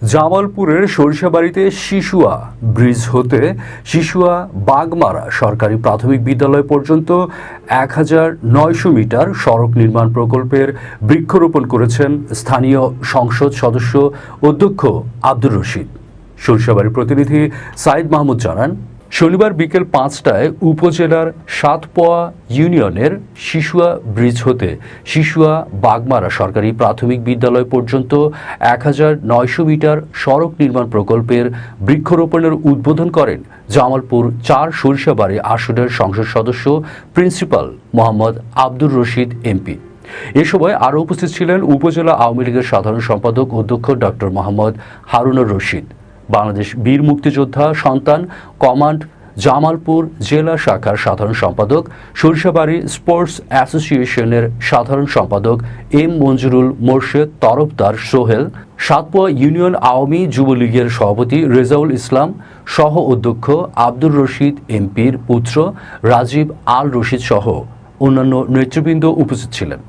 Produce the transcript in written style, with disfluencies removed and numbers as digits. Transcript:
জামালপুরের সরিষাবাড়িতে শিশুয়া ব্রিজ হতে শিশুয়া বাগমারা সরকারি প্রাথমিক বিদ্যালয় পর্যন্ত ১,৯০০ মিটার সড়ক নির্মাণ প্রকল্পের বৃক্ষরোপণ করেছেন স্থানীয় সংসদ সদস্য অধ্যক্ষ আব্দুর রশিদ। সরিষাবাড়ি প্রতিনিধি সাইদ মাহমুদ জানান, শনিবার বিকেল ৫টায় উপজেলার সাতপোয়া ইউনিয়নের শিশুয়া ব্রিজ হতে শিশুয়া বাগমারা সরকারি প্রাথমিক বিদ্যালয় পর্যন্ত ১,৯০০ মিটার সড়ক নির্মাণ প্রকল্পের বৃক্ষরোপণের উদ্বোধন করেন জামালপুর ৪ সরিষাবাড়ি আসনের সংসদ সদস্য প্রিন্সিপাল মোহাম্মদ আব্দুর রশিদ এমপি। এ সময় আরও উপস্থিত ছিলেন উপজেলা আওয়ামী লীগের সাধারণ সম্পাদক অধ্যক্ষ ডক্টর মোহাম্মদ হারুনুর রশিদ, বাংলাদেশ বীর মুক্তিযোদ্ধা সন্তান কমান্ড জামালপুর জেলা শাখার সাধারণ সম্পাদক, সরিষাবাড়ি স্পোর্টস অ্যাসোসিয়েশনের সাধারণ সম্পাদক এম মঞ্জুরুল মোর্শেদ তরফদার সোহেল, সাতপোয়া ইউনিয়ন আওয়ামী যুবলীগের সভাপতি রেজাউল ইসলাম, সহ অধ্যক্ষ আব্দুর রশিদ এমপির পুত্র রাজীব আল রশিদ সহ অন্যান্য নেতৃবৃন্দ উপস্থিত ছিলেন।